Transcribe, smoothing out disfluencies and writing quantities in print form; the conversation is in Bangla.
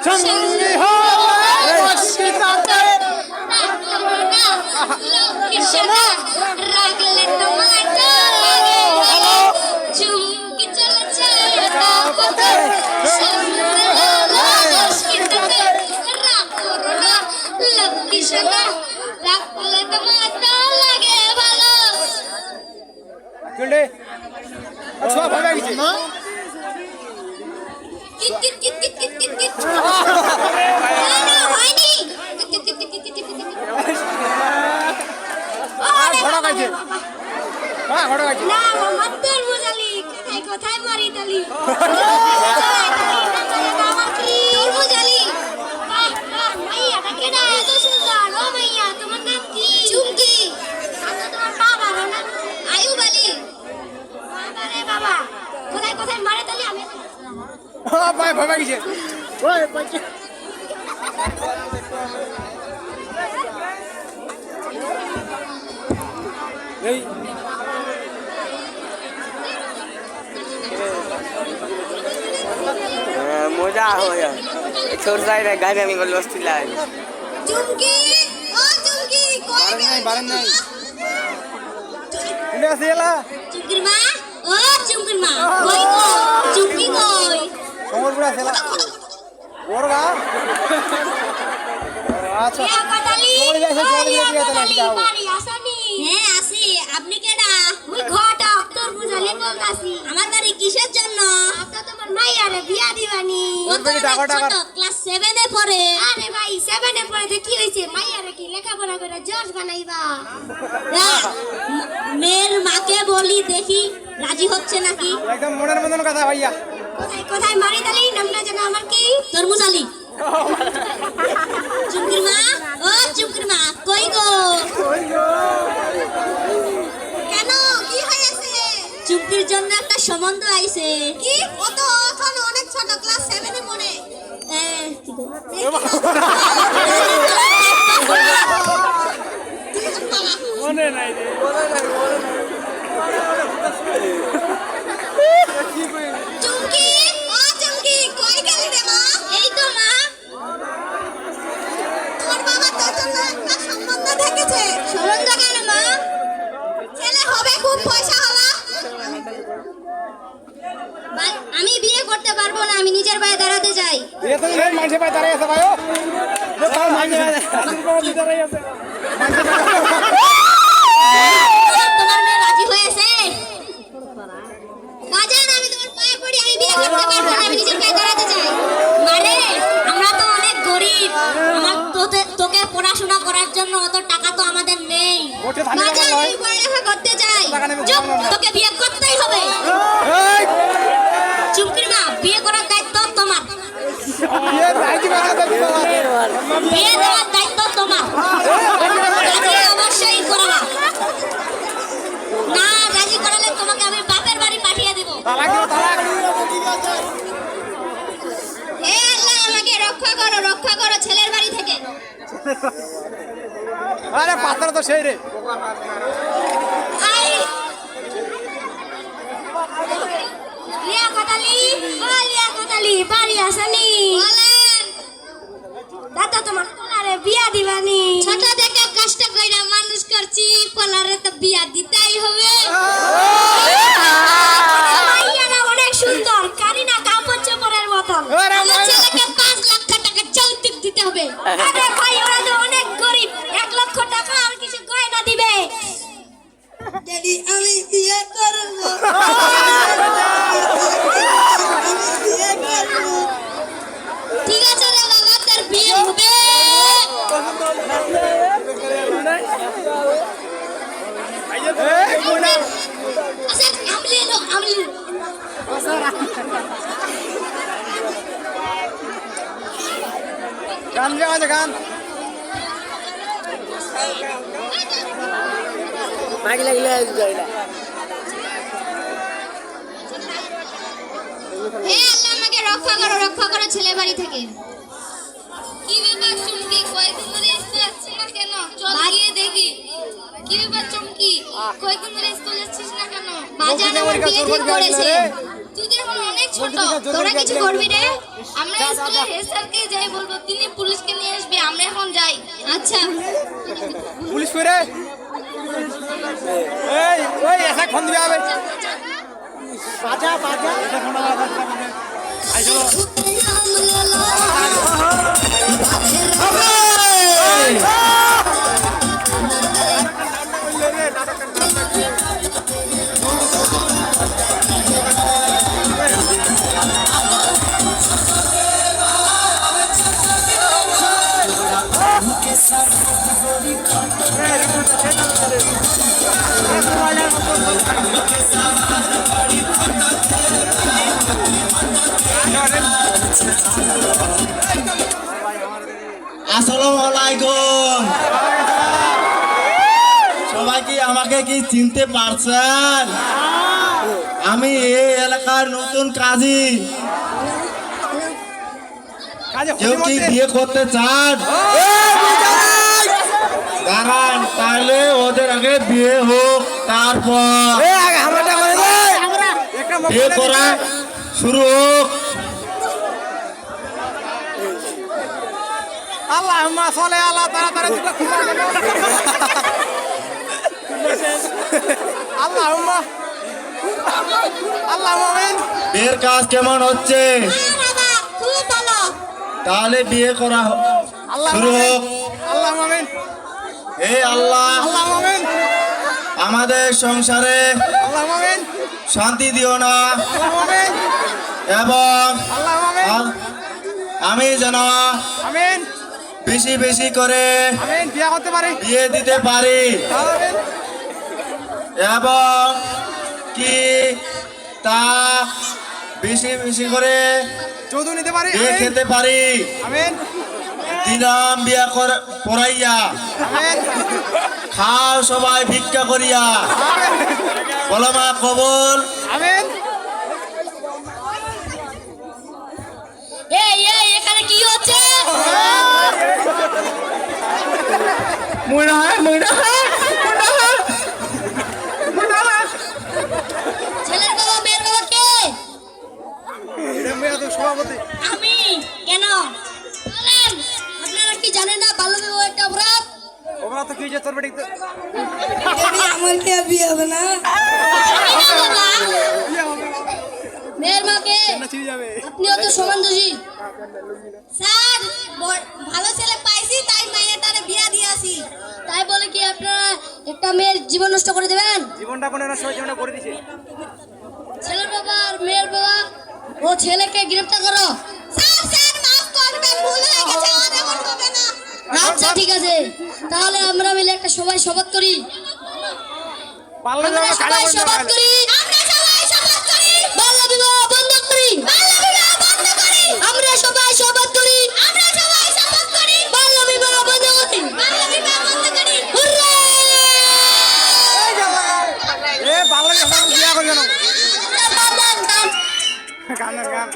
সঙ্গী হলে অস্মিতাতে কিশোরা রাগলে তোমায় তো লাগে ভালো চুমকি চলেছে রাপতে সঙ্গী হলে অস্মিতাতে রাগ করো না কিশোরা রাগলে তোমায় তো লাগে ভালো চলে আচ্ছা ভাবে গেছে kit kit kit kit kit kit kit না হয়নি kit kit kit kit kit ঘোড়া গাইছে হ্যাঁ ঘোড়া গাইছে না মাত্র বুঝালি কোথায় কোথায় মারি তালি আমার কি তোর বুঝালি বাহ বাহ মাইয়া তাকে না এত সুন্দর ও মাইয়া তোমার নাম কি চুমকি আচ্ছা তোমার বাবার নাম আয়ুব আলী বাবা রে বাবা কোথায় কোথায় মারে তালি আমি ভাই ভাবে গেছে ওই পাঁচে এই মজা হয় ছোট সাইড গাড়ি আমি গেল অস্ট্রেলিয়া চুমকি ও চুমকি কই বারেন নাই বারেন নাই কোনে আছে এলা চুমকির মা ও চুমকির মা কই গো চুমকি কই কোমর পুরা সেলা ওর গা আচ্ছা ইয়া কাটালি চলে যাইছে চলে যাইছে তাহলে যাও বাড়ি আসনি হ্যাঁ আসি আপনি কেডা মুই ঘটা তোর বুঝালি বলতাছি আমার বাড়ি কিসের জন্য আপনি তোমার মাইয়ারে বিয়া দিবানি ওর বাড়ি টাকা টাকা ক্লাস 7 এ পড়ে আরে ভাই 7 এ পড়ে কি হইছে মাইয়ারে কি লেখাপড়া করে জজ বানাইবা মেয়ের মাকে বলি দেখি রাজি হচ্ছে নাকি একদম মনের মতন কথা ভাইয়া কোথায় কোথায় মারি দালি নামটা যেন আমার কি তরমুজ আলী চুমকির মা ও চুমকির মা কই গো কেন কি হয়েছে চুমকির জন্য একটা সম্বন্ধ আইছে কি ও তো এখন অনেক ছোট ক্লাস 7 এ পড়ে মনে নাই রে চুমকি ও চুমকি কই গেলি রে মা এই তো মা তোর বাবা তোর জন্য একটা সম্বন্ধ দেখেছে সম্বন্ধ কেন মা ছেলে হবে খুব পয়সাওয়ালা আমি বিয়ে করতে পারবো না আমি নিজের পায়ে দাঁড়াতে চাই এ তো এই মাঝে পায় দাঁড়াই আছে ভাইও যে তার মাঝে দাঁড়াই আছে তোমার মেয়ে রাজি হয়েছে বাজান আমি তোমার পায়ে পড়ি আমি বিয়ে করতে পারবো না আমি নিজের পায়ে দাঁড়াতে চাই মারে আমরা তো অনেক গরিব আমার তোকে পড়াশোনা করার জন্য অত টাকা তো আমাদের নেই বাজান আমি পড়ালেখা করতে চাই চুপ তোকে বিয়ে করতেই হবে এই চুপকির মা বিয়ে করার দায়িত্ব তোমার বিয়ে রাজি করা দেবে বিয়ে দেওয়ার দায়িত্ব তোমার রাজি অবশ্যই করবা না রাজি করালে তোমাকে আমি বাপের বাড়ি পাঠিয়ে দেব তালাক দিও তালাক হে আল্লাহ আমাকে রক্ষা করো ছেলের বাড়ি থেকে আরে পাথর তো সেই রে আই লিয়া কাটালি বাড়ি আসেনি বলেন দাদা তোমার পোলারে বিয়া দিবানি ছোট থেকে কষ্ট কইরা মানুষ করছি পোলারে তো বিয়া দিতেই হবে মাইয়ারা অনেক সুন্দর কারিনা কাপড় চোপড়ের মতন আমার ছেলেকে 5 লাখ টাকা যৌতুক দিতে হবে আরে ভাই ওরা তো অনেক গরিব 1 লক্ষ টাকা আর কিছু গয়না দিবে ড্যাডি আমি বিয়ে করব ঠিক আছে রে বাবা তোর বিয়ে হবে আচ্ছা আমলি গান গাওয়া আছে গান মাইক লাগলে যাইলা হে আল্লাহ আমাকে রক্ষা করো ছেলে বাড়ি থেকে কি ব্যাপার চুমকি কয়েকদিন ধরে স্কুল যাচ্ছিস না কেন চল গিয়ে দেখি কি ব্যাপার চুমকি কয়েকদিন ধরে স্কুল যাচ্ছিস না কেন বাজারে আমার বিয়ে ঠিক করেছে তুই তো এখন অনেক অনেক ছোট, তোরা কিছু করবি রে? আমরা স্কুলের হেড স্যারকে যাই বলবো, তিনি পুলিশকে নিয়ে আসবে, আমরা এখন যাই। আচ্ছা পুলিশ করে এই ওই এসে ফোন দিবে হবে বাজা বাজা এসে ফোন আই চলো আসসালামু আলাইকুম। সবাই কি আমাকে কি চিনতে পারছেন? আমি এই এলাকার নতুন কাজী। কেউ কি বিয়ে করতে চান? দাঁড়ান, তাহলে ওদের আগে বিয়ে হোক, তারপর বিয়ে করা শুরু হোক। আল্লাহুম্মা সাল্লি আলা তাড়াতাড়ি আল্লাহুম্মা আমিন। বিয়ের কাজ কেমন হচ্ছে? বাবা খুব ভালো। তাহলে বিয়ে করা শুরু হোক। আল্লাহুম্মা আমিন হে আল্লাহ, আল্লাহুম্মা আমিন আমাদের সংসারে আল্লাহুম্মা আমিন শান্তি দিও না, আল্লাহুম্মা আমিন এবং আল্লাহুম্মা আমিন আমি যেন আমিন বেশি বেশি করে আমিন বিয়ে করতে পারি বিয়ে দিতে পারি, আমিন এবং কি তা বেশি বেশি করে যৌতু নিতে পারি বিয়ে আমিন খেতে পারি। আমিন দিলাম বিয়া করাইয়া, আমিন খাও সবাই ভিক্ষা করিয়া, বলো মা কবুল। আমিন এই এই এখানে কি হচ্ছে? ছেলের বাবা মেয়ের বাবা কে? এটা মেয়ে তো সভাপতি আমি। কেন বলেন? আপনারা কি জানেন না বাল্য বিবাহ একটা অপরাধ? ওরা তো কি যে তোর বেটি তো আমার কি আর বিয়ে হবে না? আমি না বাবা, বিয়ে হবে মেয়ের মাকে না চিনি যাবে আপনিও তো সমান দোষী। স্যার ভালো ছেলে পাইছি তাই মাইনে তারে বিয়া দিয়েছি। তাই বলে কি আপনারা একটা মেয়ের জীবন নষ্ট করে দেবেন? জীবনটা কোনো না সবাই জীবনটা করে দিছে ছেলের বাবা আর মেয়ের বাবা ও ছেলেকে গ্রেফতার করো। স্যার স্যার মাফ করবেন, ভুল হয়ে গেছে, আর এমন হবে না। আচ্ছা ঠিক আছে, তাহলে আমরা মিলে একটা সবাই শপথ করি। পারলে আমরা যাবে কালা সবাই করে শপথ করি। আমরা সবাই শপথ করি। বাল্য বিবাহ বন্ধ করি। বাল্য বিবাহ বন্ধ করি। আমরা সবাই শপথ করি। আমরা সবাই শপথ করি। বাল্য বিবাহ বন্ধ করি। বাল্য বিবাহ বন্ধ করি। হুররে! এ ভালো বিয়ে করে জানো আমরা বাবা গান গানের গান